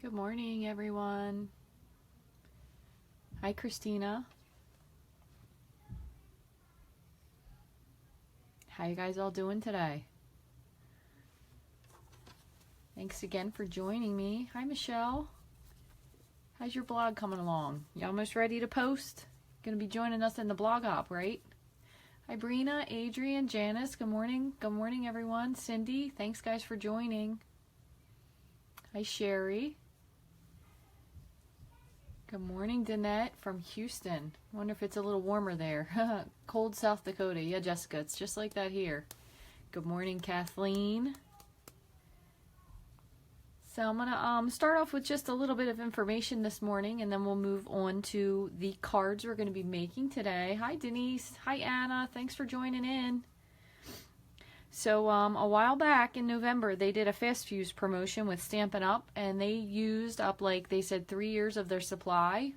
Good morning, everyone. Hi, Christina. How you guys all doing today? Thanks again for joining me. Hi, Michelle. How's your blog coming along? You almost ready to post? Gonna be joining us in the blog hop, right? Hi, Brina, Adrian, Janice. Good morning. Good morning, everyone. Cindy, thanks guys for joining. Hi, Sherry. Good morning, Danette from Houston. Wonder if it's a little warmer there. Cold South Dakota. Yeah, Jessica, it's just like that here. Good morning, Kathleen. So I'm going to start off with just a little bit of information this morning, and then we'll move on to the cards we're going to be making today. Hi, Denise. Hi, Anna. Thanks for joining in. So a while back in November, they did a fast fuse promotion with Stampin Up, and they used up, like they said, 3 years of their supply.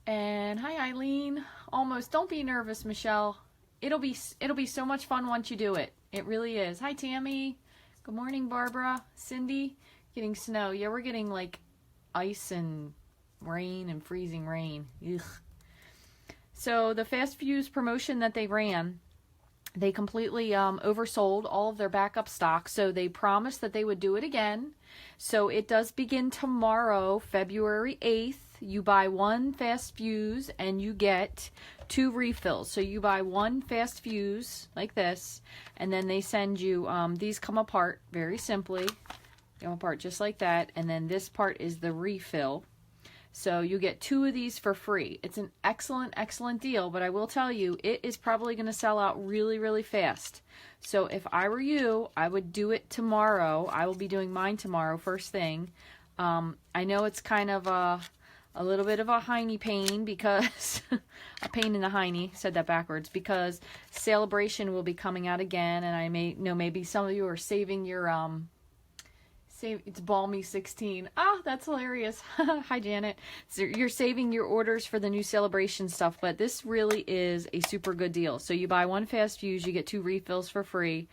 And hi, Eileen. Almost. Don't be nervous, Michelle. It'll be so much fun once you do it. It really is. Hi, Tammy. Good morning, Barbara. Cindy. Getting snow. Yeah, we're getting like ice and rain and freezing rain. Ugh. So the fast fuse promotion that they ran, they completely oversold all of their backup stock, so they promised that they would do it again. So it does begin tomorrow, February 8th. You buy one fast fuse and you get 2 refills. So you buy one fast fuse like this, and then they send you, these come apart very simply. They come apart just like that, and then this part is the refill. So you get 2 of these for free. It's an excellent, excellent deal, but I will tell you, it is probably going to sell out really, really fast. So if I were you, I would do it tomorrow. I will be doing mine tomorrow, first thing. I know it's kind of a little bit of a hiney pain because, a pain in the hiney, said that backwards, because Celebration will be coming out again, and I may know maybe some of you are saving your, it's Balmy 16. Ah, that's hilarious. Hi, Janet. So you're saving your orders for the new Celebration stuff, but this really is a super good deal. So you buy one fast fuse, you get 2 refills for free,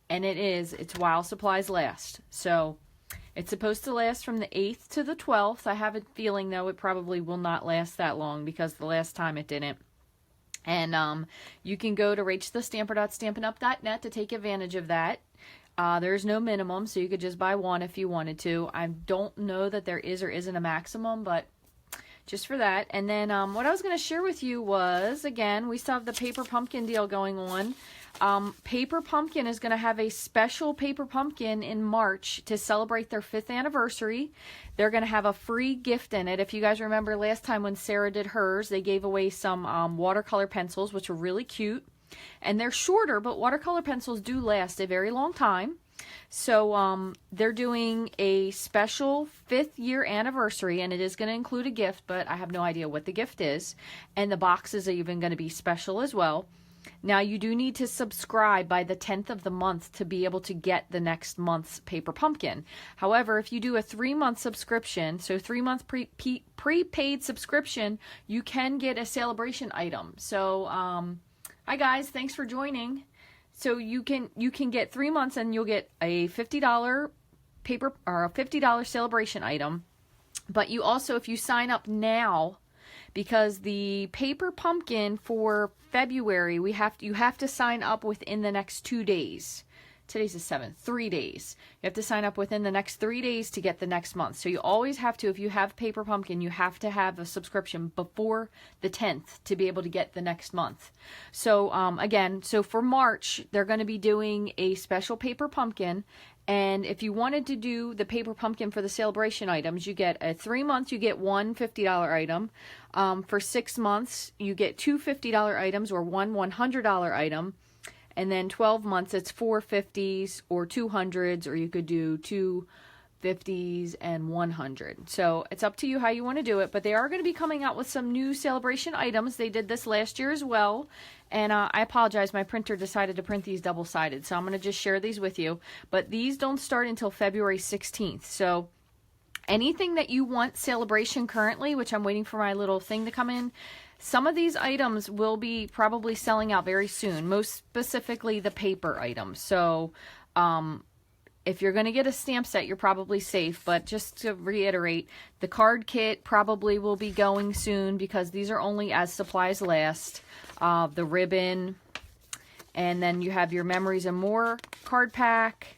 and it's while supplies last. So it's supposed to last from the 8th to the 12th. I have a feeling, though, it probably will not last that long because the last time it didn't. And you can go to rachthestamper.stampinup.net to take advantage of that. There's no minimum, so you could just buy one if you wanted to. I don't know that there is or isn't a maximum, but just for that. And then what I was going to share with you was, again, we still have the Paper Pumpkin deal going on. Paper Pumpkin is going to have a special Paper Pumpkin in March to celebrate their 5th anniversary. They're going to have a free gift in it. If you guys remember last time when Sarah did hers, they gave away some watercolor pencils, which were really cute. And they're shorter, but watercolor pencils do last a very long time. So they're doing a special 5th year anniversary, and it is going to include a gift, but I have no idea what the gift is. And the boxes are even going to be special as well. Now, you do need to subscribe by the 10th of the month to be able to get the next month's Paper Pumpkin. However, if you do a 3-month subscription, so 3-month prepaid subscription, you can get a Celebration item. So, hi guys, thanks for joining. So you can get 3 months and you'll get a $50 paper or a $50 Celebration item. But you also, if you sign up now, because the Paper Pumpkin for February, you have to sign up within the next 2 days. Today's the 7th, 3 days. You have to sign up within the next 3 days to get the next month. So you always have to, if you have Paper Pumpkin, you have to have a subscription before the 10th to be able to get the next month. So again, so for March, they're going to be doing a special Paper Pumpkin. And if you wanted to do the Paper Pumpkin for the Celebration items, you get a 3 months, you get one $50 item. For 6 months, you get 2 $50 items or one $100 item. And then 12 months, it's 4 50s or 200s, or you could do 2 50s and 100. So it's up to you how you want to do it. But they are going to be coming out with some new Celebration items. They did this last year as well. And I apologize, my printer decided to print these double-sided. So I'm going to just share these with you. But these don't start until February 16th. So anything that you want Celebration currently, which I'm waiting for my little thing to come in, some of these items will be probably selling out very soon, most specifically the paper items. So if you're going to get a stamp set, you're probably safe. But just to reiterate, the card kit probably will be going soon because these are only as supplies last. The ribbon, and then you have your Memories and More card pack,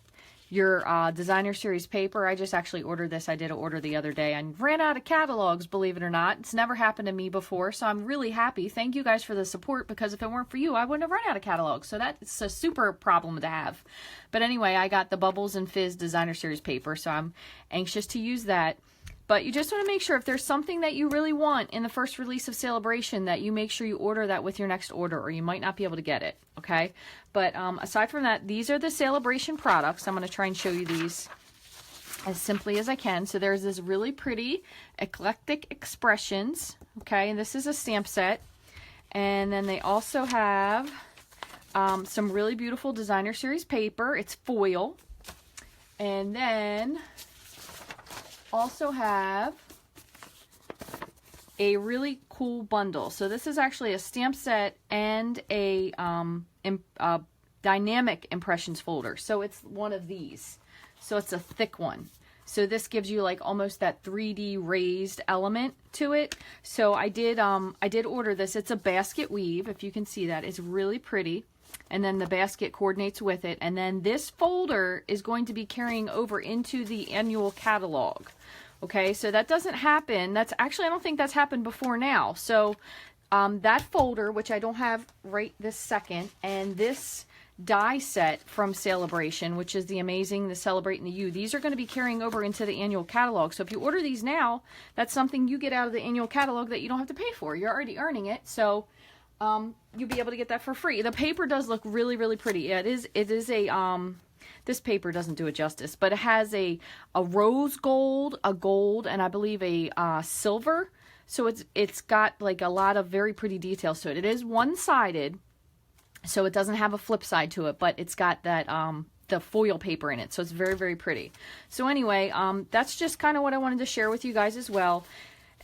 your designer series paper. I just actually ordered this. I did an order the other day. I ran out of catalogs, believe it or not. It's never happened to me before, so I'm really happy. Thank you guys for the support, because if it weren't for you, I wouldn't have run out of catalogs. So that's a super problem to have. But anyway, I got the Bubbles and Fizz designer series paper, so I'm anxious to use that. But you just want to make sure if there's something that you really want in the first release of Celebration, that you make sure you order that with your next order, or you might not be able to get it, okay? But aside from that, these are the Celebration products. I'm going to try and show you these as simply as I can. So there's this really pretty Eclectic Expressions, okay? And this is a stamp set. And then they also have some really beautiful designer series paper. It's foil. And then also have a really cool bundle. So this is actually a stamp set and a dynamic impressions folder. So it's one of these. So it's a thick one. So this gives you like almost that 3D raised element to it. So I did order this. It's a basket weave, if you can see that. It's really pretty. And then the basket coordinates with it. And then this folder is going to be carrying over into the annual catalog. Okay, so that doesn't happen. That's actually, I don't think that's happened before now. So that folder, which I don't have right this second, and this die set from Celebration, which is the Celebrate and the You, these are going to be carrying over into the annual catalog. So if you order these now, that's something you get out of the annual catalog that you don't have to pay for. You're already earning it, so you'll be able to get that for free. The paper does look really, really pretty. Yeah, it is a this paper doesn't do it justice, but it has a rose gold, a gold, and I believe a silver. So it's got like a lot of very pretty details to it. It is one-sided, so it doesn't have a flip side to it, but it's got that the foil paper in it, so it's very, very pretty. So anyway, that's just kind of what I wanted to share with you guys as well.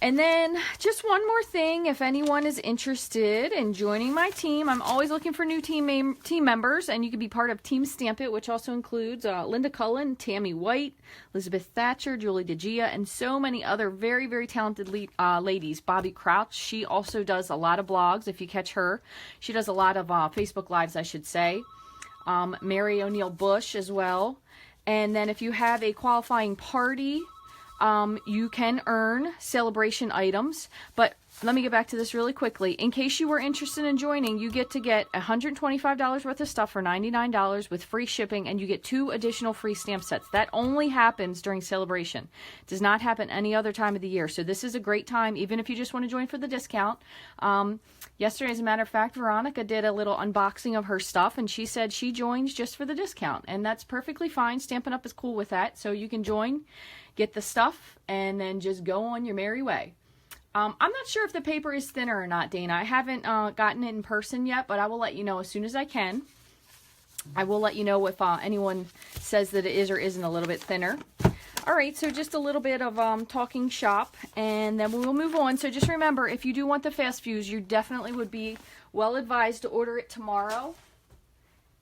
And then just one more thing, if anyone is interested in joining my team, I'm always looking for new team members, and you can be part of Team Stamp It, which also includes Linda Cullen, Tammy White, Elizabeth Thatcher, Julie DeGia, and so many other very, very talented ladies. Bobby Crouch, she also does a lot of blogs, if you catch her. She does a lot of Facebook Lives, I should say. Mary O'Neill Bush as well. And then if you have a qualifying party, you can earn Celebration items, but let me get back to this really quickly. In case you were interested in joining, you get $125 worth of stuff for $99 with free shipping, and you get 2 additional free stamp sets. That only happens during Celebration. It does not happen any other time of the year, so this is a great time, even if you just want to join for the discount. Yesterday, as a matter of fact, Veronica did a little unboxing of her stuff, and she said she joins just for the discount, and that's perfectly fine. Stampin' Up is cool with that, so you can join, get the stuff, and then just go on your merry way. I'm not sure if the paper is thinner or not, Dana. I haven't gotten it in person yet, but I will let you know as soon as I can. I will let you know if anyone says that it is or isn't a little bit thinner. All right, so just a little bit of talking shop, and then we'll move on. So just remember, if you do want the fast fuse, you definitely would be well advised to order it tomorrow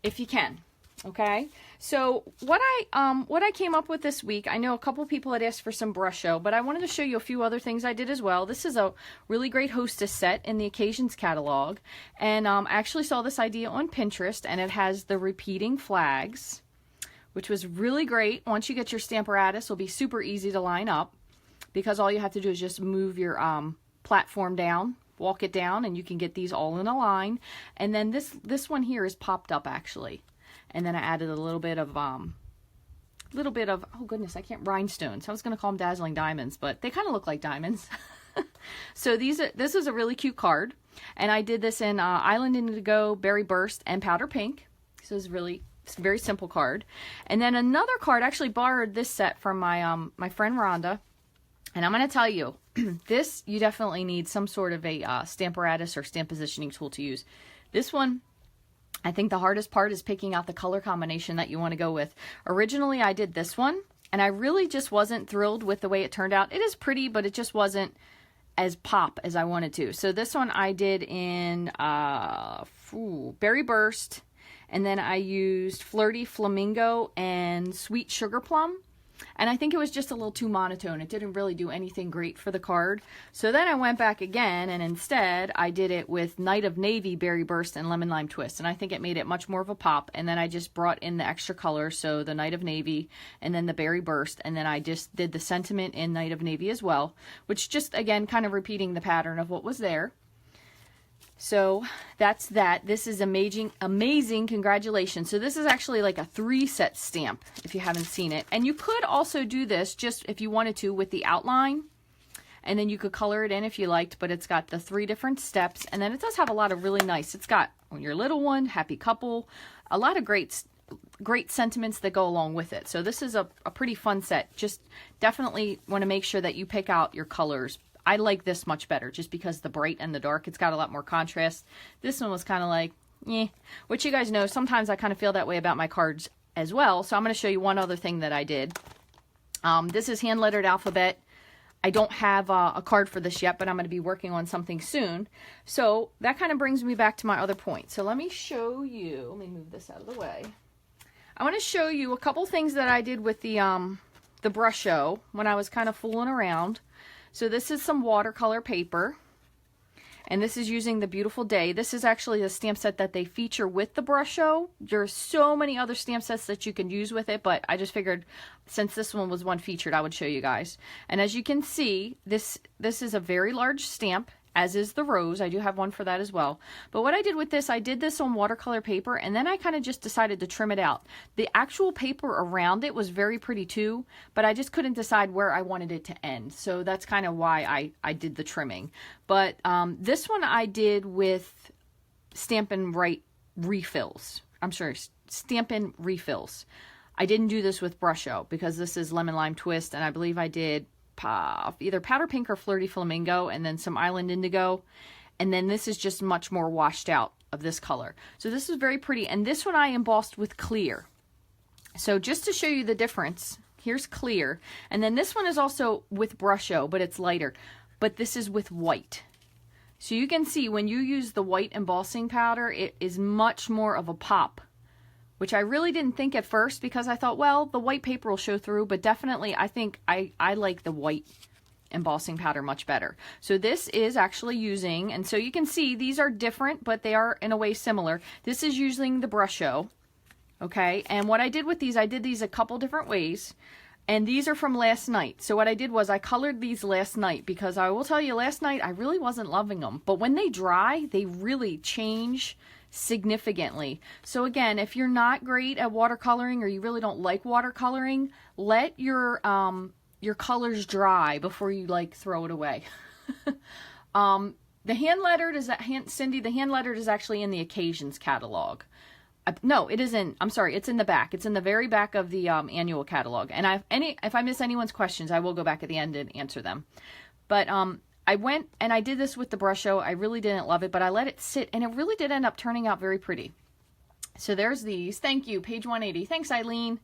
if you can. Okay, so what I came up with this week, I know a couple people had asked for some Brusho, but I wanted to show you a few other things I did as well. This is a really great hostess set in the Occasions catalog, and I actually saw this idea on Pinterest, and it has the repeating flags, which was really great. Once you get your Stamparatus, it'll be super easy to line up, because all you have to do is just move your platform down, walk it down, and you can get these all in a line. And then this one here is popped up actually. And then I added a little bit of, oh goodness, rhinestones. I was going to call them dazzling diamonds, but they kind of look like diamonds. So this is a really cute card. And I did this in Island Indigo, Berry Burst, and Powder Pink. So it's a very simple card. And then another card, I actually borrowed this set from my my friend Rhonda. And I'm going to tell you, this, you definitely need some sort of a Stamparatus or stamp positioning tool to use. This one, I think the hardest part is picking out the color combination that you want to go with. Originally, I did this one, and I really just wasn't thrilled with the way it turned out. It is pretty, but it just wasn't as pop as I wanted to. So this one I did in Berry Burst, And then I used Flirty Flamingo and Sweet Sugar Plum. And I think it was just a little too monotone. It didn't really do anything great for the card. So then I went back again, and instead I did it with Night of Navy, Berry Burst, and Lemon Lime Twist. And I think it made it much more of a pop. And then I just brought in the extra colors, so the Night of Navy, and then the Berry Burst. And then I just did the sentiment in Night of Navy as well, which just, again, kind of repeating the pattern of what was there. So that's that. This is amazing, amazing. Congratulations. So this is actually like a 3-set stamp if you haven't seen it. And you could also do this just if you wanted to with the outline. And then you could color it in if you liked, but it's got the 3 different steps. And then it does have a lot of really nice, it's got your little one, happy couple, a lot of great sentiments that go along with it. So this is a pretty fun set. Just definitely want to make sure that you pick out your colors. I like this much better just because the bright and the dark, it's got a lot more contrast. This one was kind of like, which you guys know, sometimes I kind of feel that way about my cards as well. So I'm going to show you one other thing that I did. This is hand lettered alphabet. I don't have a card for this yet, but I'm going to be working on something soon. So that kind of brings me back to my other point. So let me show you, let me move this out of the way. I want to show you a couple things that I did with the Brusho when I was kind of fooling around. So this is some watercolor paper, and this is using the Beautiful Day. This is actually a stamp set that they feature with the Brusho. There's so many other stamp sets that you can use with it, but I just figured since this one was one featured, I would show you guys. And as you can see, this is a very large stamp, as is the rose. I do have one for that as well. But what I did with this, I did this on watercolor paper, and then I kind of just decided to trim it out. The actual paper around it was very pretty too, but I just couldn't decide where I wanted it to end. So that's kind of why I did the trimming. But this one I did with Stampin' Right refills. I'm sorry, Stampin' refills. I didn't do this with Brusho because this is Lemon Lime Twist, and I believe I did either Powder Pink or Flirty Flamingo, and then some Island Indigo, and then this is just much more washed out of this color. So this is very pretty, and this one I embossed with clear. So just to show you the difference, here's clear, and then this one is also with Brusho, but it's lighter, but this is with white. So you can see when you use the white embossing powder, it is much more of a pop, which I really didn't think at first because I thought, well, the white paper will show through, but definitely I think I like the white embossing powder much better. So this is actually using, and so you can see these are different, but they are in a way similar. This is using the Brusho, okay? And what I did with these, I did these a couple different ways, and these are from last night. So what I did was I colored these last night because I will tell you, last night I really wasn't loving them, but when they dry, they really change significantly. So again, if you're not great at watercoloring or you really don't like watercoloring, let your colors dry before you like throw it away. The hand lettered is Cindy, the hand lettered is actually in the Occasions catalog. No, it isn't. I'm sorry, it's in the back. It's in the very back of the annual catalog. And if I miss anyone's questions, I will go back at the end and answer them. But I went and I did this with the Brusho. I really didn't love it, but I let it sit, and it really did end up turning out very pretty. So there's these. Thank you, page 180. Thanks, Eileen.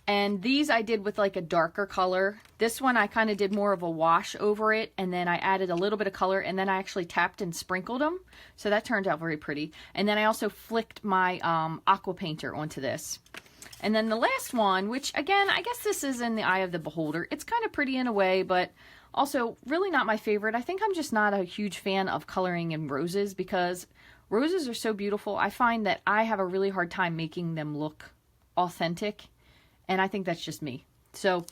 And these I did with like a darker color. This one I kind of did more of a wash over it, and then I added a little bit of color, and then I actually tapped and sprinkled them. So that turned out very pretty. And then I also flicked my aqua painter onto this. And then the last one, which again, I guess this is in the eye of the beholder. It's kind of pretty in a way, but also really not my favorite. I think I'm just not a huge fan of coloring in roses because roses are so beautiful. I find that I have a really hard time making them look authentic, and I think that's just me. So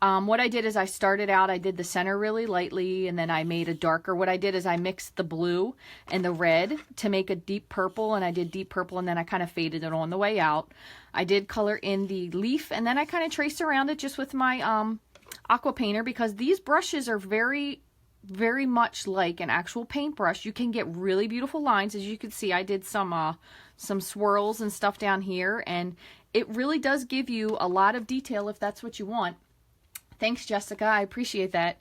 what I did is I started out, I did the center really lightly, and then I made a darker. What I did is I mixed the blue and the red to make a deep purple, and I did deep purple, and then I kind of faded it on the way out. I did color in the leaf, and then I kind of traced around it just with my aqua painter, because these brushes are very, very much like an actual paintbrush. You can get really beautiful lines. As you can see, I did some swirls and stuff down here, and it really does give you a lot of detail if that's what you want. Thanks, Jessica. I appreciate that.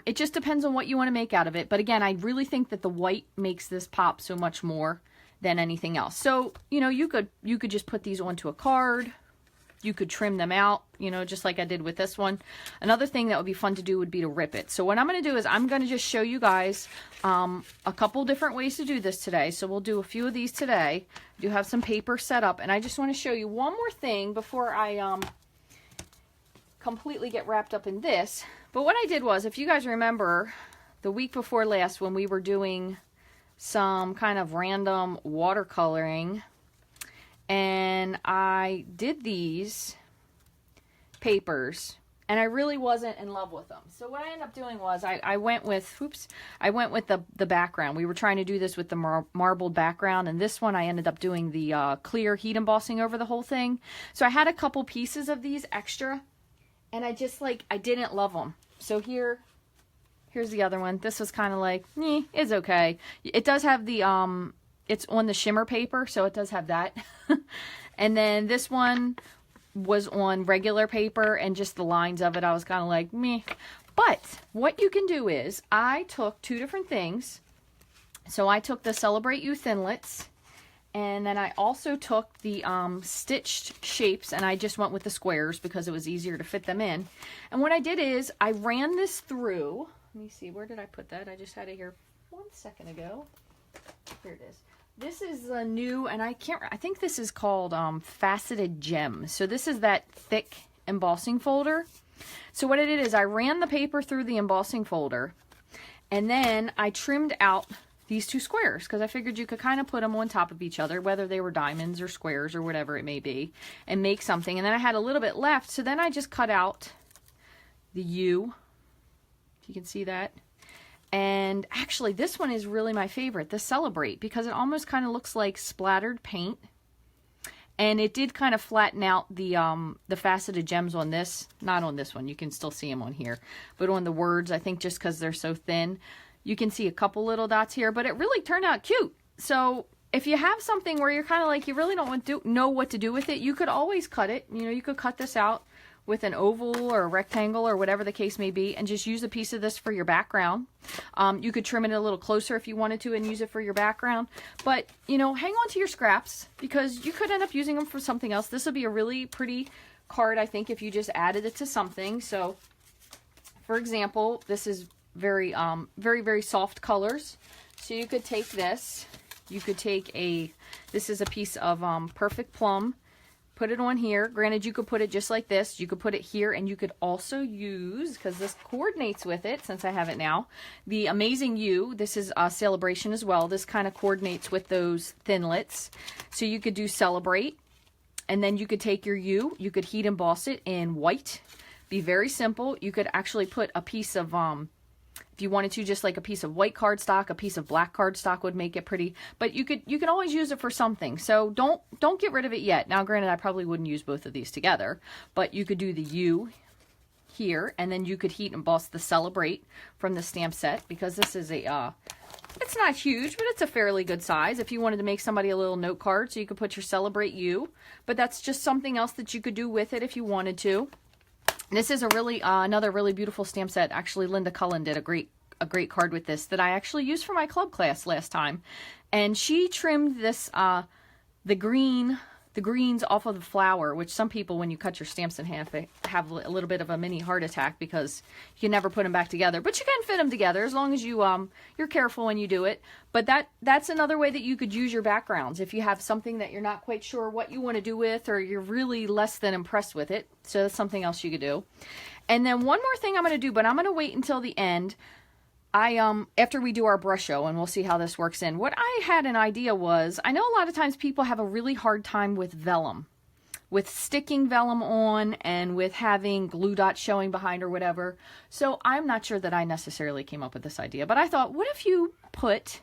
It just depends on what you want to make out of it. But again, I really think that the white makes this pop so much more than anything else. So, you know, you could just put these onto a card. you could trim them out, you know, just like I did with this one. Another thing that would be fun to do would be to rip it. So what I'm going to do is I'm going to just show you guys a couple different ways to do this today. So we'll do a few of these today. I do have some paper set up, and I just want to show you one more thing before I completely get wrapped up in this. But what I did was, if you guys remember the week before last when we were doing some kind of random watercoloring, and I did these papers and I really wasn't in love with them. So what I ended up doing was I went with the background. We were trying to do this with the marbled background, and this one I ended up doing the clear heat embossing over the whole thing. So I had a couple pieces of these extra, and I just I didn't love them. So here's the other one. This was kind of like, it's okay. It does have the it's on the shimmer paper, so it does have that. And then this one was on regular paper, and just the lines of it, I was kind of like, meh. But what you can do is, I took two different things. So I took the Celebrate You Thinlits, and then I also took the stitched shapes, and I just went with the squares because it was easier to fit them in. And what I did is, I ran this through. Let me see, where did I put that? I just had it here 1 second ago. Here it is. This is a new, and I think this is called Faceted Gems. So this is that thick embossing folder. So what I did is I ran the paper through the embossing folder, and then I trimmed out these two squares because I figured you could kind of put them on top of each other, whether they were diamonds or squares or whatever it may be, and make something. And then I had a little bit left, so then I just cut out the U. If you can see that. And actually, this one is really my favorite, the Celebrate, because it almost kind of looks like splattered paint. And it did kind of flatten out the faceted gems on this. Not on this one, you can still see them on here. But on the words, I think just because they're so thin, you can see a couple little dots here. But it really turned out cute. So if you have something where you're kind of like, you really don't know what to do with it, you could always cut it. You know, you could cut this out with an oval or a rectangle or whatever the case may be, and just use a piece of this for your background. You could trim it a little closer if you wanted to and use it for your background. But, you know, hang on to your scraps because you could end up using them for something else. This would be a really pretty card, I think, if you just added it to something. So, for example, this is very, very soft colors. So you could take this. You could take this is a piece of Perfect Plum. Put it on here. Granted, you could put it just like this. You could put it here, and you could also use, because this coordinates with it, since I have it now, the Amazing You. This is a Celebration as well. This kind of coordinates with those Thinlits. So you could do Celebrate, and then you could take your U. You could heat emboss it in white. Be very simple. You could actually put a piece of if you wanted to, just like a piece of white cardstock, a piece of black cardstock would make it pretty. But you can always use it for something. So don't get rid of it yet. Now, granted, I probably wouldn't use both of these together, but you could do the U here, and then you could heat emboss the Celebrate from the stamp set, because this is it's not huge, but it's a fairly good size if you wanted to make somebody a little note card. So you could put your Celebrate U, but that's just something else that you could do with it if you wanted to. This is a really another really beautiful stamp set. Actually, Linda Cullen did a great card with this that I actually used for my club class last time, and she trimmed this the greens off of the flower, which some people, when you cut your stamps in half, they have a little bit of a mini heart attack because you can never put them back together. But you can fit them together as long as you're careful when you do it. But that's another way that you could use your backgrounds if you have something that you're not quite sure what you want to do with, or you're really less than impressed with it. So that's something else you could do. And then one more thing I'm going to do, but I'm going to wait until the end. After we do our Brusho, and we'll see how this works in. What I had an idea was, I know a lot of times people have a really hard time with vellum, with sticking vellum on and with having glue dots showing behind or whatever. So I'm not sure that I necessarily came up with this idea, but I thought, what if you put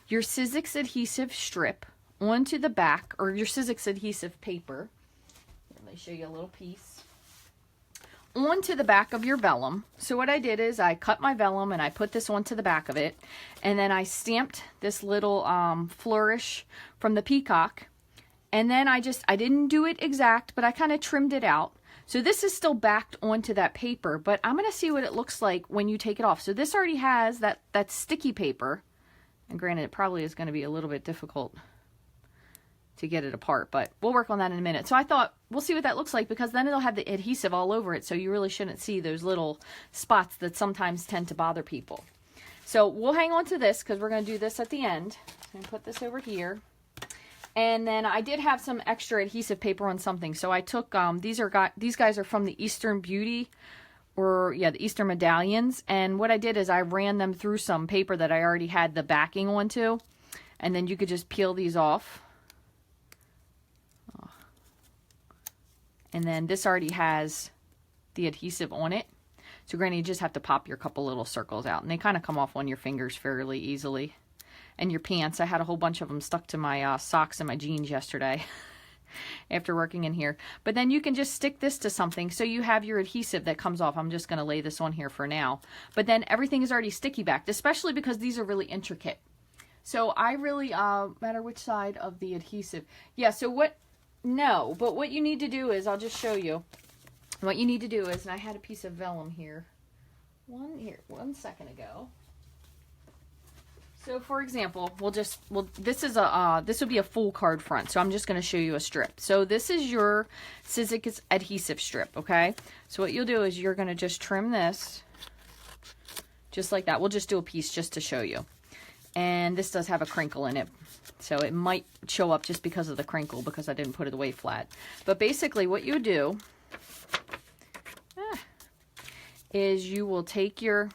your Sizzix adhesive strip onto the back, or your Sizzix adhesive paper. Let me show you a little piece. Onto the back of your vellum. So what I did is I cut my vellum and I put this onto the back of it, and then I stamped this little flourish from the peacock, and then I didn't do it exact, but I kind of trimmed it out. So this is still backed onto that paper, but I'm going to see what it looks like when you take it off. So this already has that sticky paper, and granted it probably is going to be a little bit difficult to get it apart, but we'll work on that in a minute. So I thought we'll see what that looks like, because then it'll have the adhesive all over it, so you really shouldn't see those little spots that sometimes tend to bother people. So we'll hang on to this because we're going to do this at the end. So I'm going to put this over here. And then I did have some extra adhesive paper on something. So I took, these guys are from the Eastern Beauty, or yeah, the Eastern Medallions. And what I did is I ran them through some paper that I already had the backing onto. And then you could just peel these off. And then this already has the adhesive on it. So granted, you just have to pop your couple little circles out, and they kind of come off on your fingers fairly easily. And your pants, I had a whole bunch of them stuck to my socks and my jeans yesterday after working in here. But then you can just stick this to something so you have your adhesive that comes off. I'm just going to lay this on here for now. But then everything is already sticky backed, especially because these are really intricate. So I really, matter which side of the adhesive. Yeah, so what you need to do is, I'll just show you. What you need to do is, and I had a piece of vellum here, one second ago. So for example, this would be a full card front, so I'm just going to show you a strip. So this is your Sizzix adhesive strip, okay? So what you'll do is you're going to just trim this, just like that. We'll just do a piece just to show you. And this does have a crinkle in it, so it might show up just because of the crinkle, because I didn't put it away flat. But basically what you do is you will take your,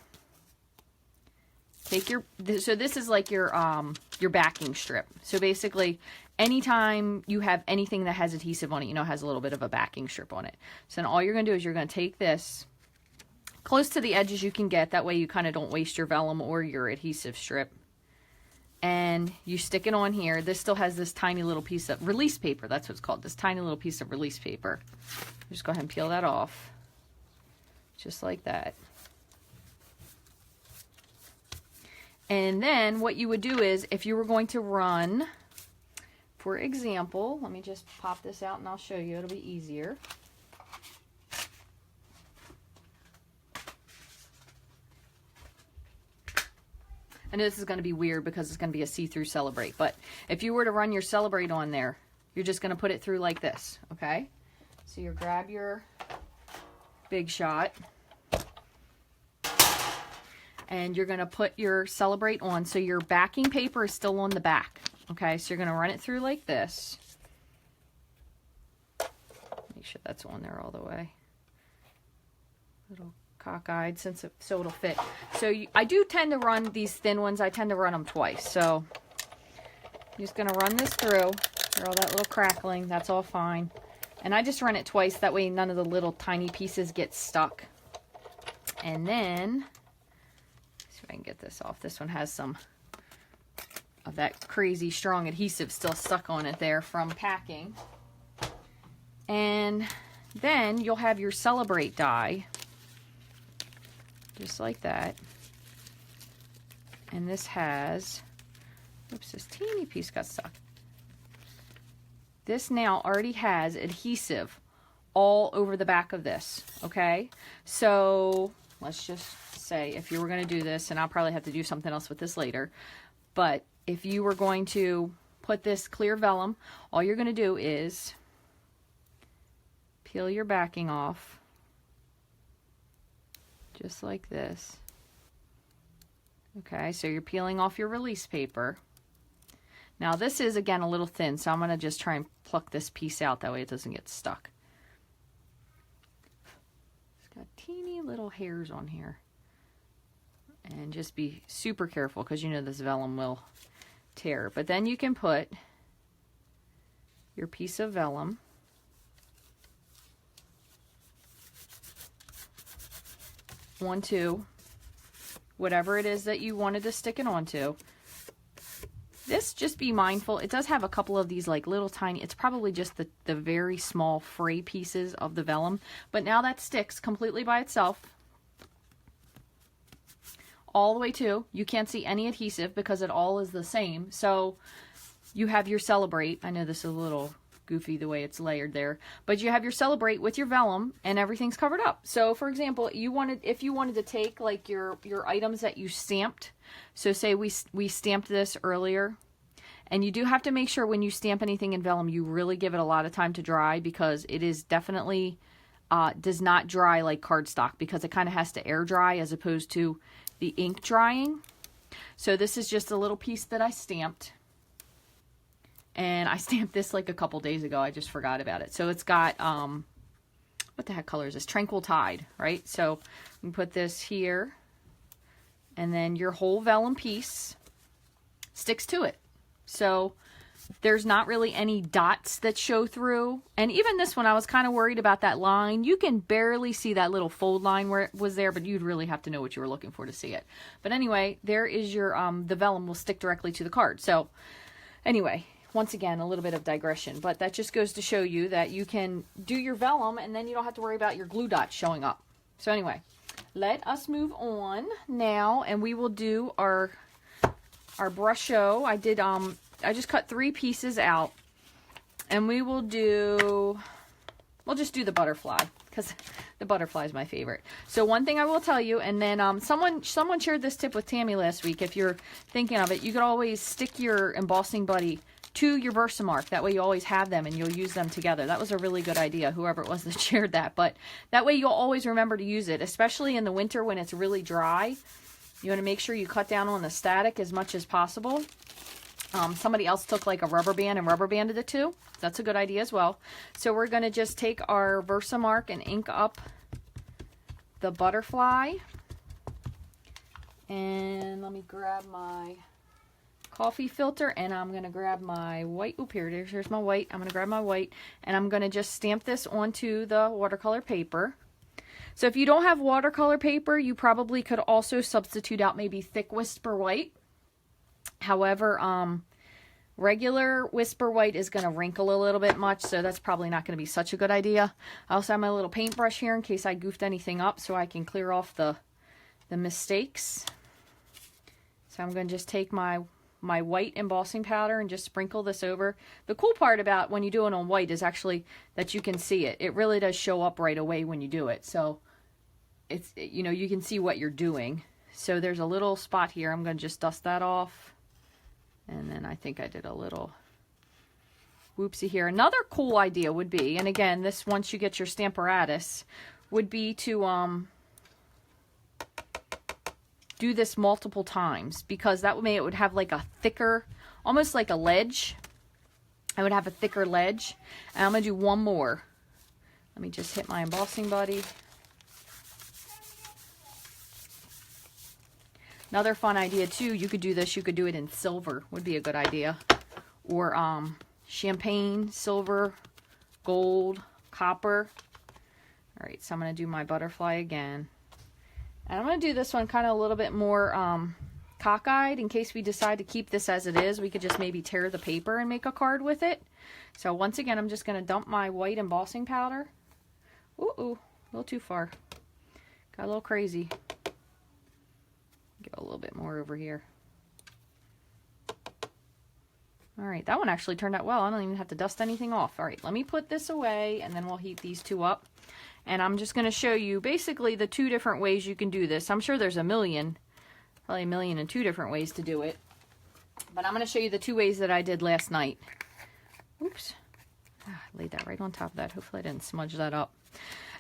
so this is like your backing strip. So basically, anytime you have anything that has adhesive on it, has a little bit of a backing strip on it. So then all you're going to do is you're going to take this close to the edges you can get. That way you kind of don't waste your vellum or your adhesive strip. And you stick it on here. This still has this tiny little piece of release paper. That's what it's called. This tiny little piece of release paper. Just go ahead and peel that off. Just like that. And then what you would do is, if you were going to run, for example, let me just pop this out and I'll show you. It'll be easier. I know this is going to be weird because it's going to be a see-through Celebrate, but if you were to run your Celebrate on there, you're just going to put it through like this, okay? So you grab your Big Shot, and you're going to put your Celebrate on, so your backing paper is still on the back, okay? So you're going to run it through like this. Make sure that's on there all the way. Little cockeyed, so it'll fit. So I do tend to run these thin ones. I tend to run them twice. So I'm just going to run this through. Hear all that little crackling. That's all fine. And I just run it twice. That way none of the little tiny pieces get stuck. And then, let's see if I can get this off. This one has some of that crazy strong adhesive still stuck on it there from packing. And then you'll have your Celebrate die. Just like that. And this has, oops, this teeny piece got stuck. This now already has adhesive all over the back of this, okay? So let's just say if you were going to do this, and I'll probably have to do something else with this later, but if you were going to put this clear vellum, all you're going to do is peel your backing off. Just like this. Okay, so you're peeling off your release paper. Now this is, again, a little thin, so I'm going to just try and pluck this piece out. That way it doesn't get stuck. It's got teeny little hairs on here. And just be super careful, because you know this vellum will tear. But then you can put your piece of vellum onto whatever it is that you wanted to stick it onto. This, just be mindful, it does have a couple of these like little tiny, it's probably just the very small fray pieces of the vellum, but now that sticks completely by itself all the way to, you can't see any adhesive because it all is the same. So you have your Celebrate. I know this is a little goofy the way it's layered there, but you have your Celebrate with your vellum and everything's covered up. So for example, if you wanted to take like your items that you stamped, so say we stamped this earlier And you do have to make sure when you stamp anything in vellum, you really give it a lot of time to dry, because it is definitely does not dry like cardstock, because it kind of has to air dry as opposed to the ink drying. So this is just a little piece that I stamped. And I stamped this like a couple days ago. I just forgot about it. So it's got, what the heck color is this? Tranquil Tide, right? So you put this here, and then your whole vellum piece sticks to it. So there's not really any dots that show through. And even this one, I was kind of worried about that line. You can barely see that little fold line where it was there, but you'd really have to know what you were looking for to see it. But anyway, there is your, the vellum will stick directly to the card. So anyway, once again, a little bit of digression, but that just goes to show you that you can do your vellum and then you don't have to worry about your glue dots showing up. So anyway, let us move on now, and we will do our Brusho. I just cut 3 pieces out, and we'll just do the butterfly, because the butterfly is my favorite. So one thing I will tell you, and then someone shared this tip with Tammy last week. If you're thinking of it, you could always stick your embossing buddy to your Versamark. That way you always have them and you'll use them together. That was a really good idea, whoever it was that shared that. But that way you'll always remember to use it, especially in the winter when it's really dry. You want to make sure you cut down on the static as much as possible. Somebody else took like a rubber band and rubber banded it too. That's a good idea as well. So we're going to just take our Versamark and ink up the butterfly. And let me grab my coffee filter, and I'm going to grab my white. Oop, here it is. Here's my white. I'm going to grab my white, and I'm going to just stamp this onto the watercolor paper. So if you don't have watercolor paper, you probably could also substitute out maybe thick Whisper White. However, regular Whisper White is going to wrinkle a little bit much, so that's probably not going to be such a good idea. I also have my little paintbrush here in case I goofed anything up, so I can clear off the mistakes. So I'm going to just take my white embossing powder and just sprinkle this over. The cool part about when you do it on white is actually that you can see it. It really does show up right away when you do it. So it's, you know, you can see what you're doing. So there's a little spot here. I'm going to just dust that off. And then I think I did a little whoopsie here. Another cool idea would be, and again, this once you get your Stamparatus, would be to do this multiple times, because that way it would have like a thicker, almost like a ledge. I would have a thicker ledge. And I'm going to do one more. Let me just hit my embossing buddy. Another fun idea too, you could do this, you could do it in silver, would be a good idea. Or champagne, silver, gold, copper. Alright, so I'm going to do my butterfly again. And I'm going to do this one kind of a little bit more cockeyed, in case we decide to keep this as it is. We could just maybe tear the paper and make a card with it. So once again, I'm just going to dump my white embossing powder. Ooh, a little too far. Got a little crazy. Get a little bit more over here. Alright, that one actually turned out well. I don't even have to dust anything off. Alright, let me put this away, and then we'll heat these two up. And I'm just going to show you basically the 2 different ways you can do this. I'm sure there's a million, probably a million and 2 different ways to do it. But I'm going to show you the 2 ways that I did last night. Oops. I laid that right on top of that. Hopefully I didn't smudge that up.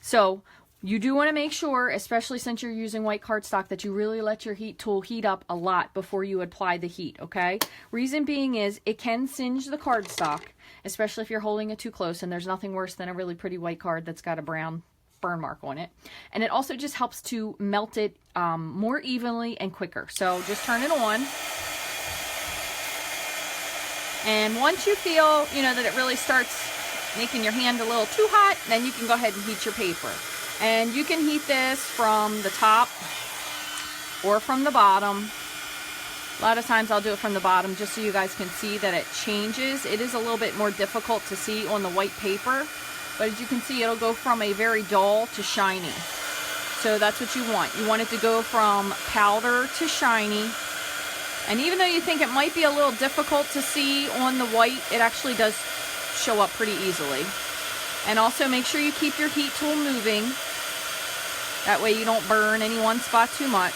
So you do want to make sure, especially since you're using white cardstock, that you really let your heat tool heat up a lot before you apply the heat, okay? Reason being is it can singe the cardstock, especially if you're holding it too close, and there's nothing worse than a really pretty white card that's got a brown burn mark on it. And it also just helps to melt it more evenly and quicker. So just turn it on. And once you feel, you know, that it really starts making your hand a little too hot, then you can go ahead and heat your paper. And you can heat this from the top or from the bottom. A lot of times I'll do it from the bottom just so you guys can see that it changes. It is a little bit more difficult to see on the white paper, but as you can see, it'll go from a very dull to shiny. So that's what you want. You want it to go from powder to shiny. And even though you think it might be a little difficult to see on the white, it actually does show up pretty easily. And also make sure you keep your heat tool moving. That way you don't burn any one spot too much.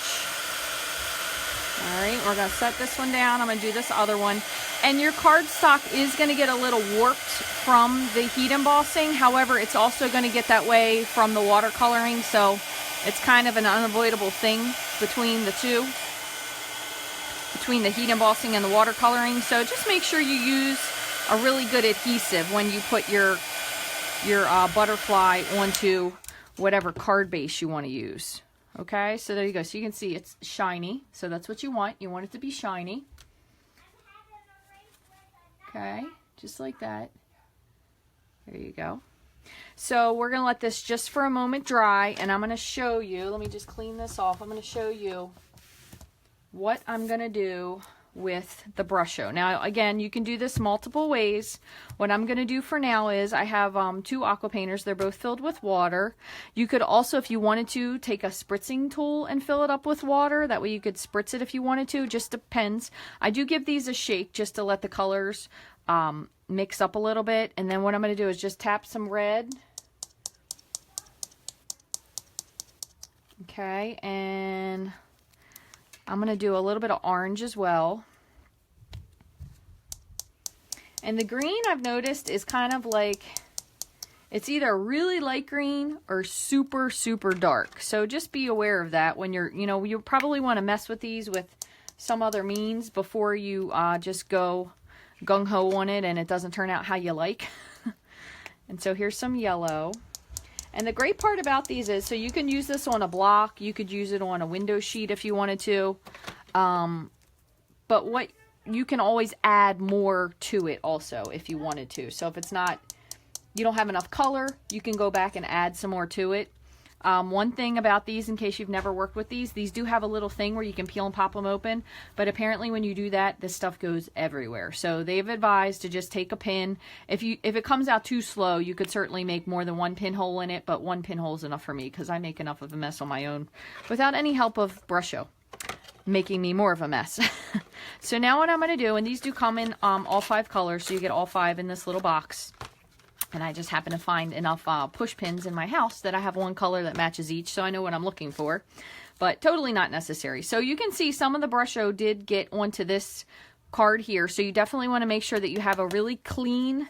Alright, we're going to set this one down. I'm going to do this other one. And your cardstock is going to get a little warped from the heat embossing. However, it's also going to get that way from the watercoloring. So it's kind of an unavoidable thing between the two, between the heat embossing and the watercoloring. So just make sure you use a really good adhesive when you put your butterfly onto whatever card base you want to use. Okay, so there you go. So you can see it's shiny. So that's what you want. You want it to be shiny. Okay, just like that. There you go. So we're going to let this just for a moment dry, and I'm going to show you. Let me just clean this off. I'm going to show you what I'm going to do with the Brusho. Now, again, you can do this multiple ways. What I'm going to do for now is I have 2 aqua painters. They're both filled with water. You could also, if you wanted to, take a spritzing tool and fill it up with water. That way you could spritz it if you wanted to. Just depends. I do give these a shake just to let the colors mix up a little bit. And then what I'm going to do is just tap some red. Okay, and I'm going to do a little bit of orange as well. And the green, I've noticed, is kind of like, it's either really light green or super, super dark. So just be aware of that when you're, you probably want to mess with these with some other means before you just go gung-ho on it and it doesn't turn out how you like. And so here's some yellow. And the great part about these is, so you can use this on a block, you could use it on a window sheet if you wanted to, but what you can always add more to it also if you wanted to. So if it's not, you don't have enough color, you can go back and add some more to it. One thing about these, in case you've never worked with these do have a little thing where you can peel and pop them open, but apparently when you do that, this stuff goes everywhere. So they've advised to just take a pin. If it comes out too slow, you could certainly make more than 1 pinhole in it, but 1 pinhole is enough for me because I make enough of a mess on my own without any help of Brusho making me more of a mess. So now what I'm going to do, and these do come in all 5 colors, so you get all 5 in this little box. And I just happen to find enough push pins in my house that I have 1 color that matches each, so I know what I'm looking for. But totally not necessary. So you can see some of the Brusho did get onto this card here. So you definitely want to make sure that you have a really clean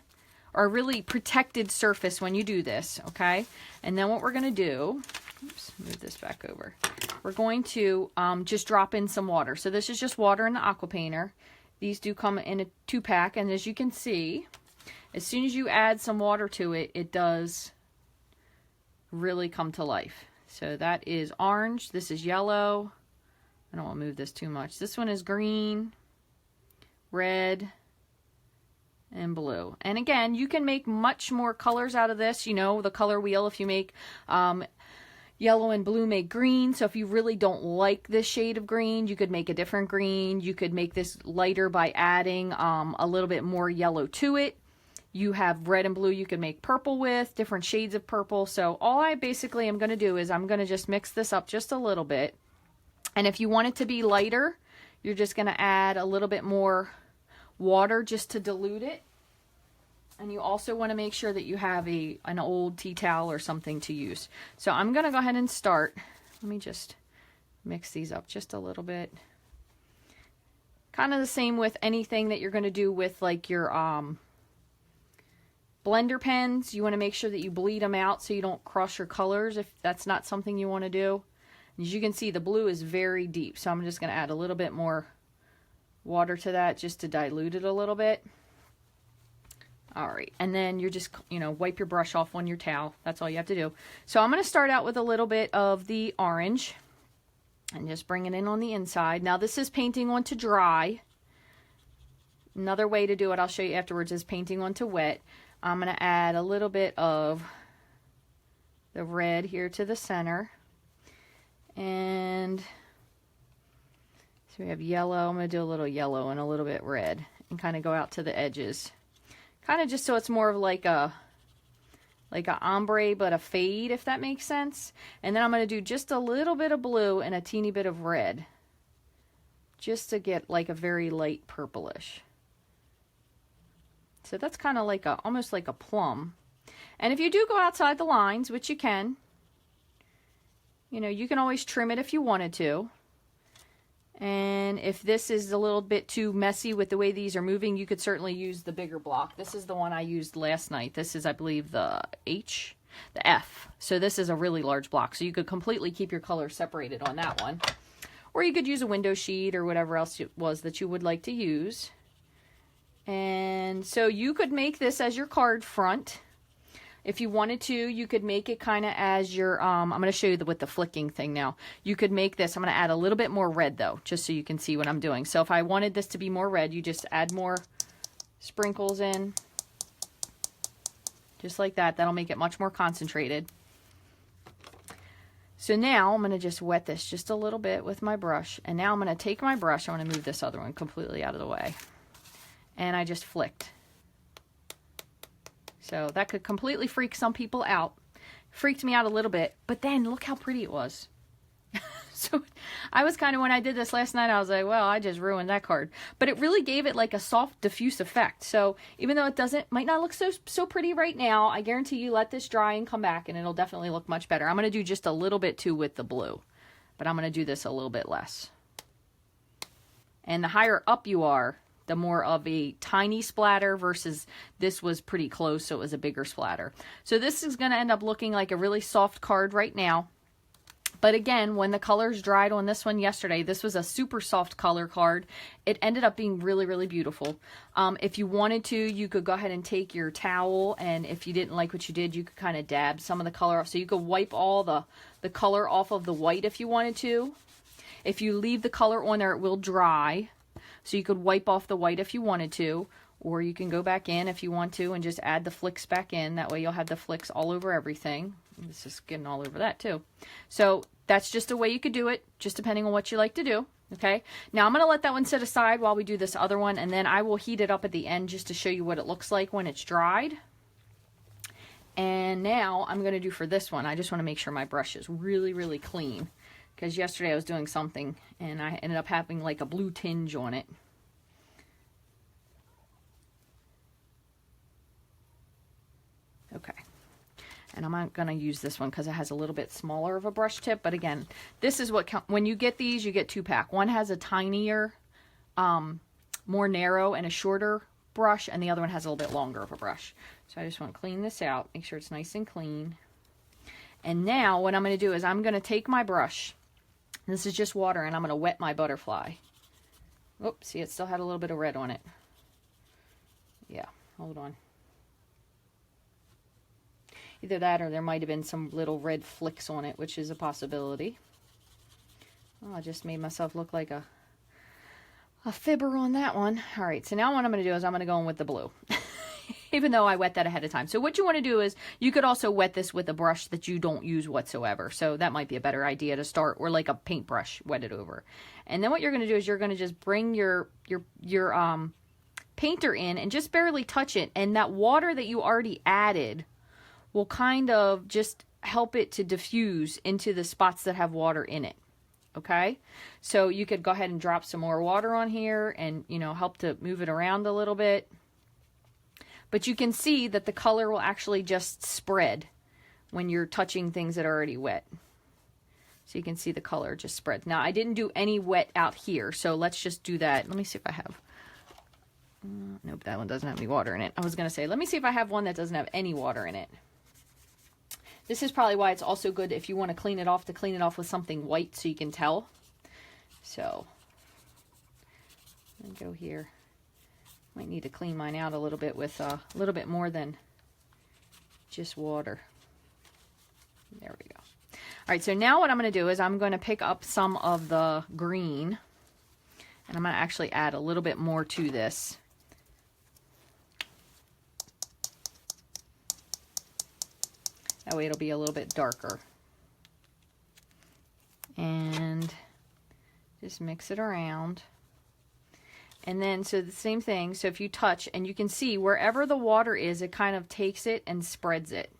or a really protected surface when you do this, okay? And then what we're going to do, oops, move this back over. We're going to just drop in some water. So this is just water in the aqua painter. These do come in a 2-pack, and as you can see, as soon as you add some water to it, it does really come to life. So that is orange. This is yellow. I don't want to move this too much. This one is green, red, and blue. And again, you can make much more colors out of this. The color wheel, if you make yellow and blue, make green. So if you really don't like this shade of green, you could make a different green. You could make this lighter by adding a little bit more yellow to it. You have red and blue you can make purple with, different shades of purple. So all I basically am going to do is I'm going to just mix this up just a little bit. And if you want it to be lighter, you're just going to add a little bit more water just to dilute it. And you also want to make sure that you have an old tea towel or something to use. So I'm going to go ahead and start. Let me just mix these up just a little bit. Kind of the same with anything that you're going to do with like your blender pens. You want to make sure that you bleed them out so you don't crush your colors if that's not something you want to do. As you can see, the blue is very deep, so I'm just going to add a little bit more water to that just to dilute it a little bit. Alright, and then you're just, wipe your brush off on your towel. That's all you have to do. So I'm going to start out with a little bit of the orange and just bring it in on the inside. Now this is painting on to dry. Another way to do it, I'll show you afterwards, is painting on to wet. I'm going to add a little bit of the red here to the center. And so we have yellow. I'm going to do a little yellow and a little bit red and kind of go out to the edges. Kind of just so it's more of like a ombre but a fade, if that makes sense. And then I'm going to do just a little bit of blue and a teeny bit of red just to get like a very light purplish. So that's kind of like almost like a plum. And if you do go outside the lines, which you can, you can always trim it if you wanted to. And if this is a little bit too messy with the way these are moving, you could certainly use the bigger block. This is the one I used last night. This is, I believe, the F. So this is a really large block. So you could completely keep your colors separated on that one. Or you could use a window sheet or whatever else it was that you would like to use. And so you could make this as your card front. If you wanted to, you could make it kind of as your, I'm going to show you with the flicking thing now. You could make this, I'm going to add a little bit more red though, just so you can see what I'm doing. So if I wanted this to be more red, you just add more sprinkles in. Just like that. That'll make it much more concentrated. So now I'm going to just wet this just a little bit with my brush. And now I'm going to take my brush, I'm going to move this other one completely out of the way. And I just flicked. So that could completely freak some people out. Freaked me out a little bit, but then look how pretty it was. So I was kind of, when I did this last night, I was like, well, I just ruined that card. But it really gave it like a soft diffuse effect. So even though it might not look so pretty right now, I guarantee you let this dry and come back and it'll definitely look much better. I'm going to do just a little bit too with the blue, but I'm going to do this a little bit less. And the higher up you are, the more of a tiny splatter versus this was pretty close, so it was a bigger splatter. So this is going to end up looking like a really soft card right now. But again, when the colors dried on this one yesterday, this was a super soft color card. It ended up being really, really beautiful. If you wanted to, you could go ahead and take your towel, and if you didn't like what you did, you could kind of dab some of the color off. So you could wipe all the color off of the white if you wanted to. If you leave the color on there, it will dry. So you could wipe off the white if you wanted to, or you can go back in if you want to and just add the flicks back in. That way you'll have the flicks all over everything. This is getting all over that too. So that's just a way you could do it, just depending on what you like to do. Okay, now I'm going to let that one sit aside while we do this other one, and then I will heat it up at the end just to show you what it looks like when it's dried. And now I'm going to do for this one, I just want to make sure my brush is really, really clean. Because yesterday I was doing something and I ended up having like a blue tinge on it. Okay. And I'm not going to use this one because it has a little bit smaller of a brush tip. But again, this is what, when you get these, you get 2-pack. One has a tinier, more narrow and a shorter brush. And the other one has a little bit longer of a brush. So I just want to clean this out. Make sure it's nice and clean. And now what I'm going to do is I'm going to take my brush. This is just water, and I'm going to wet my butterfly. Oops, see, it still had a little bit of red on it. Yeah, hold on. Either that or there might have been some little red flicks on it, which is a possibility. Oh, I just made myself look like a fibber on that one. All right, so now what I'm going to do is I'm going to go in with the blue. Even though I wet that ahead of time. So what you want to do is, you could also wet this with a brush that you don't use whatsoever. So that might be a better idea to start, or like a paintbrush, wet it over. And then what you're going to do is you're going to just bring your painter in and just barely touch it. And that water that you already added will kind of just help it to diffuse into the spots that have water in it. Okay? So you could go ahead and drop some more water on here and, you know, help to move it around a little bit. But you can see that the color will actually just spread when you're touching things that are already wet. So you can see the color just spreads. Now, I didn't do any wet out here, so let's just do that. Let me see if I have... nope, that one doesn't have any water in it. I was going to say, let me see if I have one that doesn't have any water in it. This is probably why it's also good if you want to clean it off, to clean it off with something white so you can tell. So, let me go here. Might need to clean mine out a little bit with a little bit more than just water. There we go. All right, so now what I'm going to do is I'm going to pick up some of the green, and I'm going to actually add a little bit more to this. That way it'll be a little bit darker. And just mix it around. And then, so the same thing, so if you touch, and you can see wherever the water is, it kind of takes it and spreads it.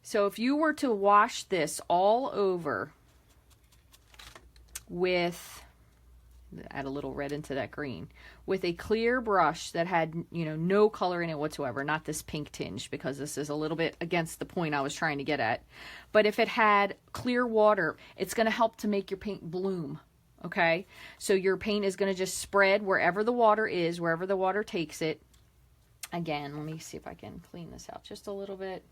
So if you were to wash this all over with Add a little red into that green with a clear brush that had, you know, no color in it whatsoever, not this pink tinge, because this is a little bit against the point I was trying to get at. But if it had clear water, it's going to help to make your paint bloom. Okay, so your paint is going to just spread wherever the water is, wherever the water takes it. Again, let me see if I can clean this out just a little bit.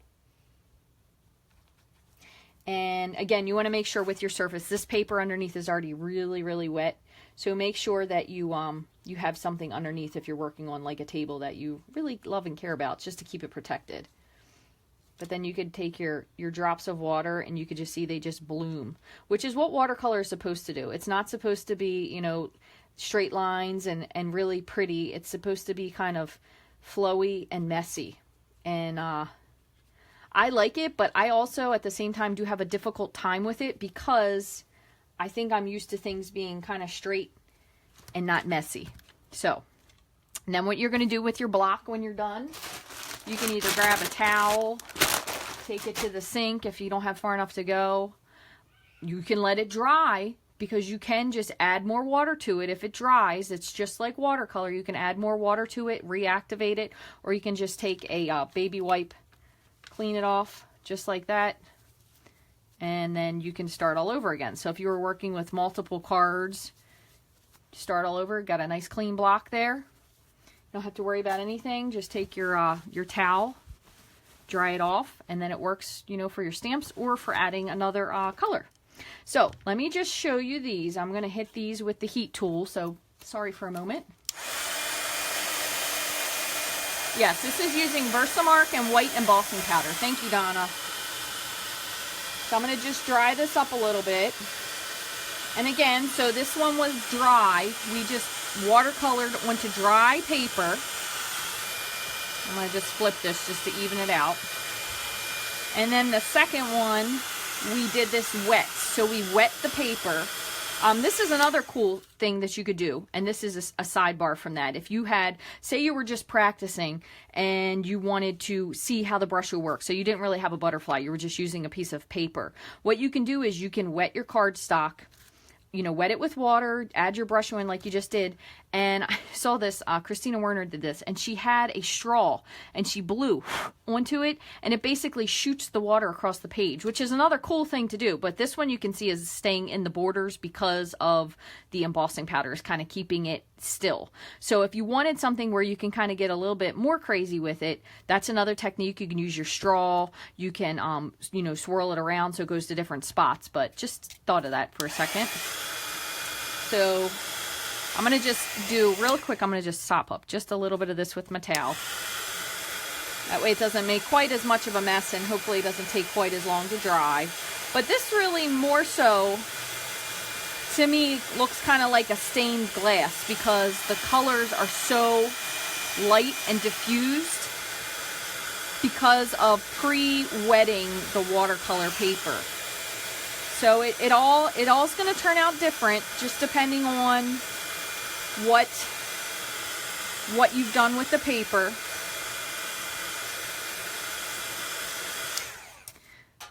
And again, you want to make sure with your surface, this paper underneath is already really, really wet. So make sure that you have something underneath if you're working on like a table that you really love and care about, just to keep it protected. But then you could take your drops of water and you could just see they just bloom, which is what watercolor is supposed to do. It's not supposed to be, you know, straight lines and really pretty. It's supposed to be kind of flowy and messy. And I like it, but I also at the same time do have a difficult time with it because I think I'm used to things being kind of straight and not messy. So, and then what you're going to do with your block when you're done, you can either grab a towel, take it to the sink if you don't have far enough to go. You can let it dry because you can just add more water to it. If it dries, it's just like watercolor. You can add more water to it, reactivate it, or you can just take a baby wipe, clean it off just like that, and then you can start all over again. So if you were working with multiple cards, start all over, got a nice clean block there. You don't have to worry about anything. Just take your towel, dry it off, and then it works, you know, for your stamps or for adding another color. So let me just show you these. I'm going to hit these with the heat tool, so sorry for a moment. Yes, this is using Versamark and white embossing powder. Thank you, Donna. So I'm going to just dry this up a little bit. And again, so this one was dry. We just watercolored onto dry paper. I'm going to just flip this just to even it out. And then the second one, we did this wet. So we wet the paper. This is another cool thing that you could do, and this is a sidebar from that. If you had, say you were just practicing and you wanted to see how the Brusho works, so you didn't really have a butterfly, you were just using a piece of paper. What you can do is you can wet your cardstock, you know, wet it with water, add your Brusho in like you just did. And I saw this, Christina Werner did this, and she had a straw and she blew onto it and it basically shoots the water across the page, which is another cool thing to do. But this one you can see is staying in the borders because of the embossing powder is kind of keeping it still. So if you wanted something where you can kind of get a little bit more crazy with it, that's another technique. You can use your straw, you can, you know, swirl it around so it goes to different spots, but just thought of that for a second. So I'm going to just do real quick, I'm going to just sop up just a little bit of this with my towel. That way it doesn't make quite as much of a mess and hopefully it doesn't take quite as long to dry. But this really more so, to me, looks kind of like a stained glass because the colors are so light and diffused because of pre-wetting the watercolor paper. So it all's going to turn out different just depending on what you've done with the paper.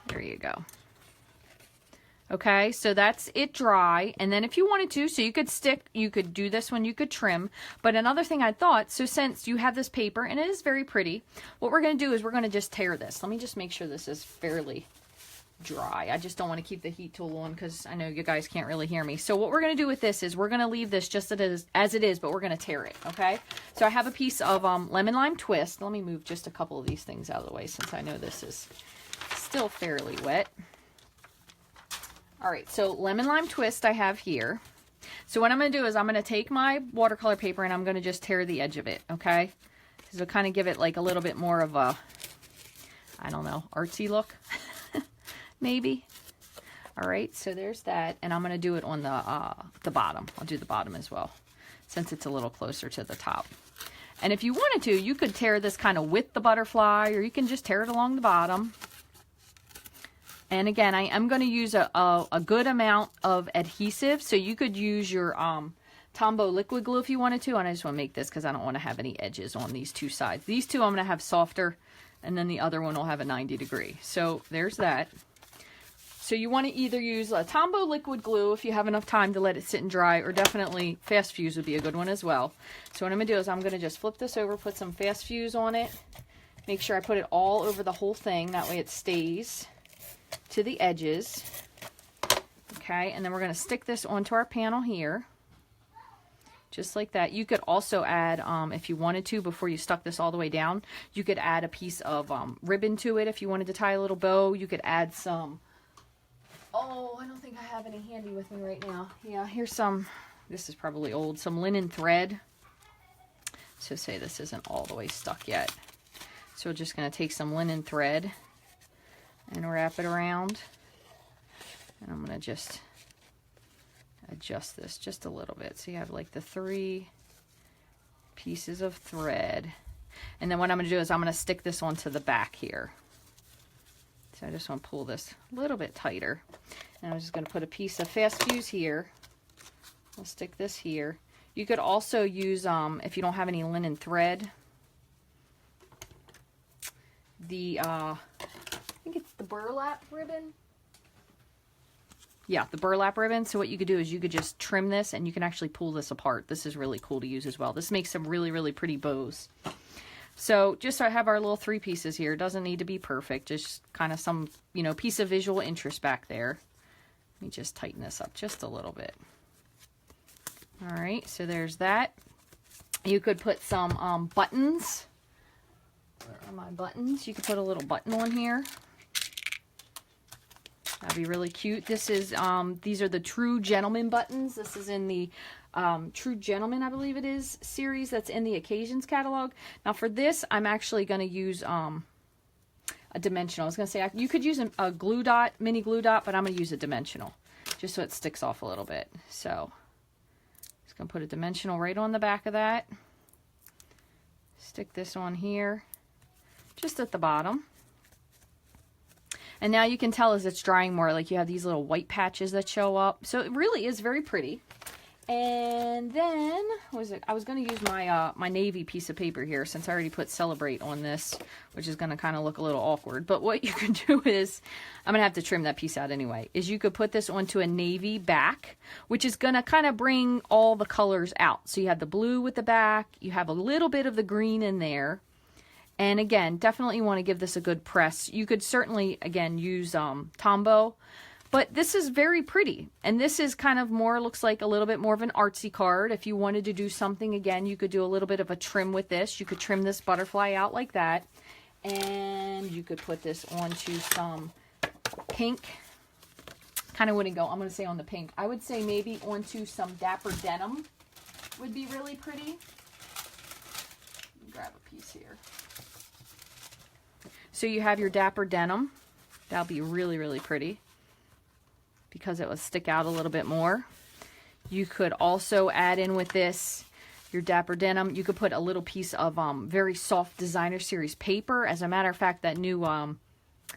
There you go. Okay, so that's it dry. And then if you wanted to, so you could do this one, you could trim. But another thing I thought, so since you have this paper and it is very pretty, what we're going to do is we're going to just tear this. Let me just make sure this is fairly dry. I just don't want to keep the heat tool on because I know you guys can't really hear me. So what we're going to do with this is we're going to leave this just as it is, but we're going to tear it, okay? So I have a piece of lemon lime twist. Let me move just a couple of these things out of the way since I know this is still fairly wet. All right, so lemon lime twist I have here. So what I'm going to do is I'm going to take my watercolor paper and I'm going to just tear the edge of it, okay? Because it'll kind of give it like a little bit more of a, I don't know, artsy look. Maybe. All right, so there's that, and I'm going to do it on the bottom. I'll do the bottom as well, since it's a little closer to the top. And if you wanted to, you could tear this kind of with the butterfly, or you can just tear it along the bottom. And again, I am going to use a good amount of adhesive, so you could use your Tombow liquid glue if you wanted to, and I just want to make this because I don't want to have any edges on these two sides. These two I'm going to have softer, and then the other one will have a 90 degree. So there's that. So you want to either use a Tombow liquid glue if you have enough time to let it sit and dry, or definitely Fast Fuse would be a good one as well. So what I'm going to do is I'm going to just flip this over, put some Fast Fuse on it. Make sure I put it all over the whole thing. That way it stays to the edges. Okay, and then we're going to stick this onto our panel here. Just like that. You could also add, if you wanted to, before you stuck this all the way down, you could add a piece of ribbon to it if you wanted to tie a little bow. You could add some, oh, I don't think I have any handy with me right now. Yeah, here's some, this is probably old, some linen thread. So say this isn't all the way stuck yet. So we're just going to take some linen thread and wrap it around. And I'm going to just adjust this just a little bit. So you have like the 3 pieces of thread. And then what I'm going to do is I'm going to stick this onto the back here. So I just want to pull this a little bit tighter. And I'm just going to put a piece of Fast Fuse here. I'll stick this here. You could also use, if you don't have any linen thread, I think it's the burlap ribbon. Yeah, the burlap ribbon. So what you could do is you could just trim this and you can actually pull this apart. This is really cool to use as well. This makes some really, really pretty bows. So just so I have our little 3 pieces here. It doesn't need to be perfect. Just kind of some, you know, piece of visual interest back there. Let me just tighten this up just a little bit. All right, so there's that. You could put some buttons. Where are my buttons? You could put a little button on here. That'd be really cute. This is, these are the True Gentleman buttons. This is in the True Gentleman, I believe it is, series that's in the Occasions catalog. Now for this, I'm actually going to use a dimensional. I was going to say, you could use a glue dot, mini glue dot, but I'm going to use a dimensional, just so it sticks off a little bit. So, just going to put a dimensional right on the back of that. Stick this on here, just at the bottom. And now you can tell as it's drying more, like you have these little white patches that show up. So it really is very pretty. And then, what was it? I was going to use my my navy piece of paper here, since I already put Celebrate on this, which is going to kind of look a little awkward. But what you can do is, I'm going to have to trim that piece out anyway, is you could put this onto a navy back, which is going to kind of bring all the colors out. So you have the blue with the back, you have a little bit of the green in there. And again, definitely want to give this a good press. You could certainly, again, use Tombow. But this is very pretty. And this is kind of more, looks like a little bit more of an artsy card. If you wanted to do something, again, you could do a little bit of a trim with this. You could trim this butterfly out like that. And you could put this onto some pink. Kind of wouldn't go, I'm going to say on the pink. I would say maybe onto some Dapper Denim would be really pretty. Grab a piece here. So you have your Dapper Denim. That'll be really, really pretty because it will stick out a little bit more. You could also add in with this your Dapper Denim. You could put a little piece of very soft Designer Series paper. As a matter of fact, that new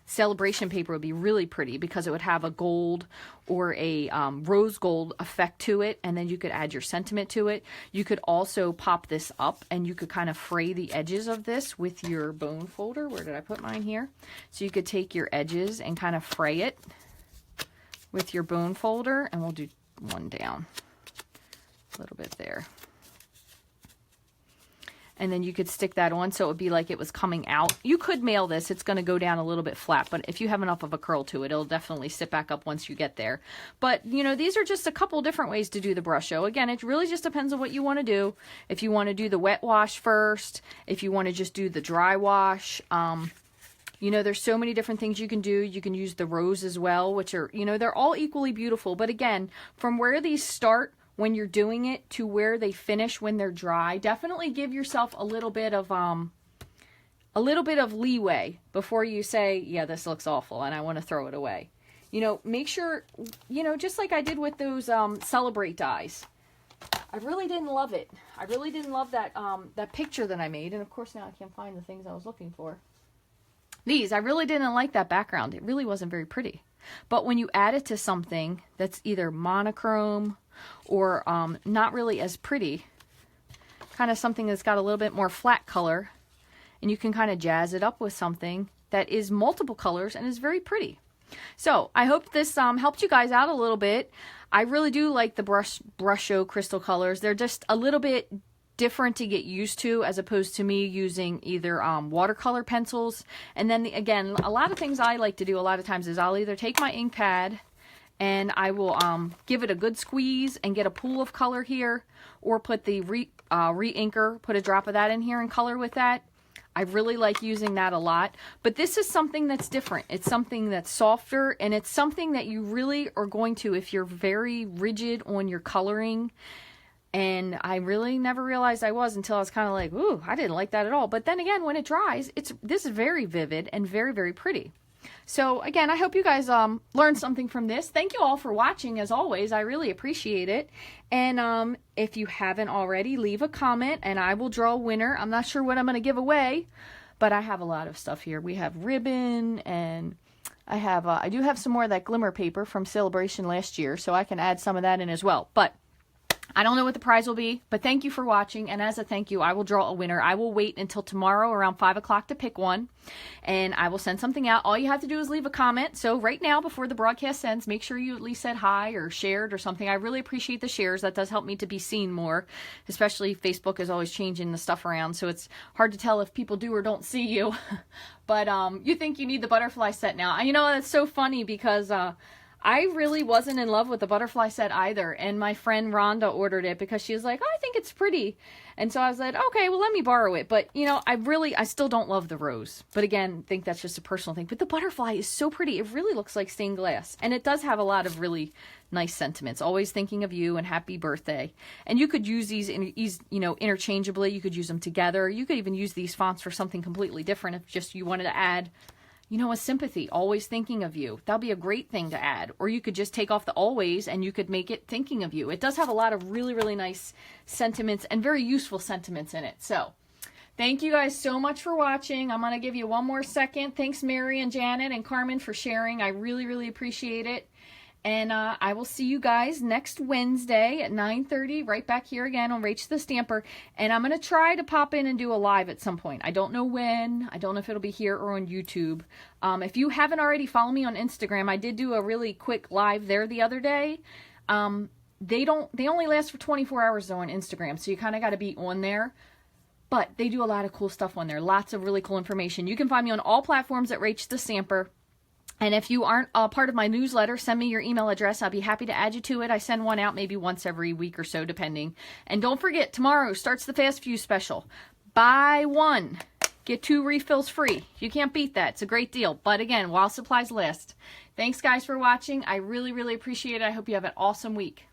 Celebration paper would be really pretty because it would have a gold or a rose gold effect to it, and then you could add your sentiment to it. You could also pop this up and you could kind of fray the edges of this with your bone folder. Where did I put mine here? So you could take your edges and kind of fray it with your bone folder, and we'll do one down a little bit there. And then you could stick that on so it would be like it was coming out. You could mail this. It's going to go down a little bit flat, but if you have enough of a curl to it, it'll definitely sit back up once you get there. But, you know, these are just a couple different ways to do the Brusho. Again, it really just depends on what you want to do. If you want to do the wet wash first, if you want to just do the dry wash, you know, there's so many different things you can do. You can use the rose as well, which are, you know, they're all equally beautiful. But again, from where these start when you're doing it to where they finish when they're dry, definitely give yourself a little bit of leeway before you say, yeah, this looks awful and I want to throw it away. You know, make sure, you know, just like I did with those Celebrate dies. I really didn't love it. I really didn't love that that picture that I made. And of course now I can't find the things I was looking for. These, I really didn't like that background. It really wasn't very pretty. But when you add it to something that's either monochrome or not really as pretty, kind of something that's got a little bit more flat color, and you can kind of jazz it up with something that is multiple colors and is very pretty. So I hope this helped you guys out a little bit. I really do like the Brusho crystal colors. They're just a little bit different to get used to, as opposed to me using either watercolor pencils. And then again, a lot of things I like to do a lot of times is I'll either take my ink pad and I will give it a good squeeze and get a pool of color here, or put the re-inker, put a drop of that in here and color with that. I really like using that a lot. But this is something that's different. It's something that's softer, and it's something that you really are going to, if you're very rigid on your coloring. And I really never realized I was until I was kind of like, ooh, I didn't like that at all. But then again, when it dries, this is very vivid and very, very pretty. So again, I hope you guys learned something from this. Thank you all for watching, as always. I really appreciate it. And if you haven't already, leave a comment and I will draw a winner. I'm not sure what I'm going to give away, but I have a lot of stuff here. We have ribbon, and I do have some more of that glimmer paper from Celebration last year, so I can add some of that in as well. But I don't know what the prize will be, but thank you for watching. And as a thank you, I will draw a winner. I will wait until tomorrow around 5 o'clock to pick one, and I will send something out. All you have to do is leave a comment. So right now, before the broadcast ends, make sure you at least said hi or shared or something. I really appreciate the shares. That does help me to be seen more, especially Facebook is always changing the stuff around, so it's hard to tell if people do or don't see you. But you think you need the butterfly set now. You know, it's so funny because I really wasn't in love with the butterfly set either, and my friend Rhonda ordered it because she was like, oh, I think it's pretty. And so I was like, okay, well, let me borrow it. But, you know, I still don't love the rose. But again, I think that's just a personal thing. But the butterfly is so pretty. It really looks like stained glass. And it does have a lot of really nice sentiments. Always thinking of you and happy birthday. And you could use these, interchangeably. You could use them together. You could even use these fonts for something completely different if just you wanted to add, a sympathy, always thinking of you. That'll be a great thing to add. Or you could just take off the always and you could make it thinking of you. It does have a lot of really, really nice sentiments and very useful sentiments in it. So thank you guys so much for watching. I'm going to give you one more second. Thanks, Mary and Janet and Carmen, for sharing. I really, really appreciate it. And I will see you guys next Wednesday at 9:30, right back here again on Rachthestamper. And I'm going to try to pop in and do a live at some point. I don't know when. I don't know if it'll be here or on YouTube. If you haven't already, follow me on Instagram. I did do a really quick live there the other day. They only last for 24 hours though on Instagram, so you kind of got to be on there. But they do a lot of cool stuff on there. Lots of really cool information. You can find me on all platforms at Rachthestamper. And if you aren't a part of my newsletter, send me your email address. I'll be happy to add you to it. I send one out maybe once every week or so, depending. And don't forget, tomorrow starts the Fast Few special. Buy one, get 2 refills free. You can't beat that. It's a great deal. But again, while supplies last. Thanks, guys, for watching. I really, really appreciate it. I hope you have an awesome week.